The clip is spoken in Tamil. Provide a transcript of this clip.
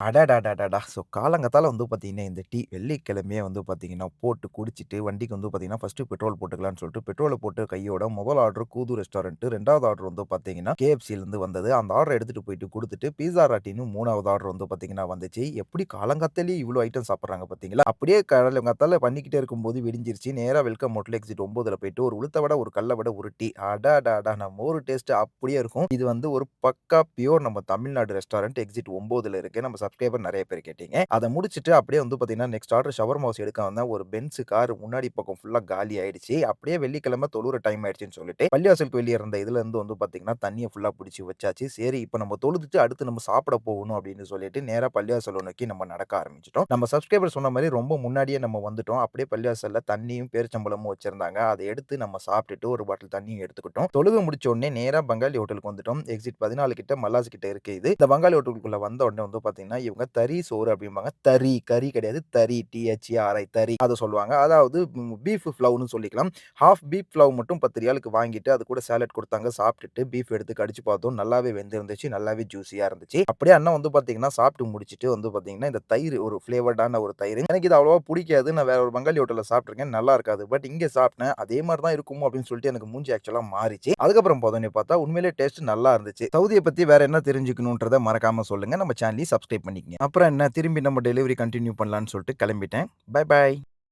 அடடடடடா! காலங்காத்தால பார்த்தீங்கன்னா, இந்த டீ வெள்ளிக்கிழமையே பார்த்தீங்கன்னா, போட்டு குடிச்சிட்டு வண்டிக்கு பார்த்தீங்கன்னா, ஃபர்ஸ்ட்டு பெட்ரோல் போட்டுக்கலான்னு சொல்லிட்டு பெட்ரோல போட்டு கையோட முதல் ஆர்டர் கூது ரெஸ்டாரண்ட், 2வது ஆர்டர் பார்த்தீங்கன்னா, KFCலேருந்து வந்தது. அந்த ஆர்டர எடுத்துட்டு போயிட்டு குடுத்துட்டு, பீஸா ராட்டின்னு 3வது ஆர்டர் பார்த்தீங்கன்னா வந்துச்சு. எப்படி காலங்காத்தாலயே இவ்ளோ ஐட்டம் சாப்பிடுறாங்க பார்த்தீங்களா? அப்படியே காலங்காத்தால பண்ணிக்கிட்டே இருக்கும்போது விடிஞ்சிருச்சு. நேரா வெல்கம் ஹோட்டல் எக்ஸிட் 9ல போயிட்டு ஒரு உளுத்த வடை, ஒரு கடல வடை, ஒரு டீ. அடடடா! நம்ம ஊரு டேஸ்ட் அப்படியே இருக்கும். இது ஒரு பக்கா பியூர் நம்ம தமிழ்நாடு ரெஸ்டாரண்ட் எக்ஸிட் 9ல இருக்கு. நம்ம சப்ஸ்கிரைபர் நெறைய பேர் கேட்டீங்க. அத முடிச்சுட்டு அப்படியே பார்த்தீங்கன்னா, நெக்ஸ்ட் ஆர்டர் ஷவர்மா ஹவுஸ் எடுக்க வந்தேன். ஒரு பென்ஸ் கார் முன்னாடி பக்கம் ஃபுல்லா காலி ஆயிடுச்சு. அப்படியே வெள்ளிக்கிழமை தொழுற டைம் ஆயிடுச்சுன்னு சொல்லிட்டு, பள்ளிவாசலுக்கு வெளிய இருந்த இதுலருந்து பார்த்தீங்கன்னா, தண்ணிய ஃபுல்லா புடிச்சு வச்சாச்சு. சரி இப்ப நம்ம தொழுதுட்டு அடுத்து நம்ம சாப்பிட போகணும் அப்படின்னு சொல்லிட்டு, நேரா பள்ளிவாசல நோக்கி நம்ம நடக்க ஆரம்பிச்சுட்டோம். நம்ம சப்ஸ்கிரைபர் சொன்ன மாரி ரொம்ப முன்னாடியே நம்ம வந்துட்டோம். அப்படியே பள்ளிவாசல்ல தண்ணியும், பேரிச்சம்பழமும் வச்சிருந்தாங்க. அத எடுத்து நம்ம சாப்பிட்டுட்டு ஒரு பாட்டில் தண்ணியும் எடுத்துக்கிட்டோம். தொழுக முடிச்ச உடனே நேரா பங்காளி ஹோட்டலுக்கு வந்துட்டோம். எக்ஸிட் 14 கிட்ட மல்லாஸ் கிட்ட இருக்கு இது. இந்த பங்காளி ஹோட்டலுக்குள்ள வந்த உடனே பார்த்தீங்கன்னா, இவங்க தறி சோறு அப்படிம்பாங்க. தறி, கறி கிடையாது. தறி THERI தறி அத சொல்லுவாங்க. அதாவது பீஃப் ஃப்ளவ்ன்னு சொல்லிக்கலாம். ஹால்ஃப் பீஃப் ஃப்ளவ் மட்டும் ரூ. 10க்கு வாங்கிட்டு, அது கூட சாலட் குடுத்தாங்க. சாப்பிட்டுட்டு பீஃப் எடுத்து கடிச்சு பார்த்தோம். நல்லாவே வெந்திருந்துச்சு. நல்லாவே ஜூஸியா இருந்துச்சு. அப்படியே அண்ணன் பார்த்தீங்கன்னா, சாப்பிட்டு முடிச்சுட்டு பார்த்தீங்கன்னா, இந்த தயிர் ஒரு ஃப்ளேவர்டான ஒரு தயிர். எனக்கு இது அவ்வளவா புடிக்காது. நான் வேற ஒரு பங்காளி ஹோட்டல்ல சாப்பிட்டுருக்கேன். நல்லா இருக்காது. பட் இங்க சாப்பிட்டேன். அதே மாரி தான் இருக்குமோ அப்படின்னு சொல்லிட்டு எனக்கு மூஞ்சி ஆக்சுவலா மாறிச்சு. அதுக்கப்புறம் போதோனே பார்த்தா உண்மையிலேயே டேஸ்ட் நல்லா இருந்துச்சு. சவுதிய பத்தி வேற என்ன தெரிஞ்சுக்கணுன்றத மறக்காம சொல்லுங்க. நம்ம சேனலையும் சப்ஸ்கிரைப் பண்ணிக்கங்க. அப்புறம் என்ன திரும்பி நம்ம டெலிவரி கன்டின்யூ பண்ணலான்னு சொல்லிட்டு கிளம்பிட்டேன். பாய் பாய்.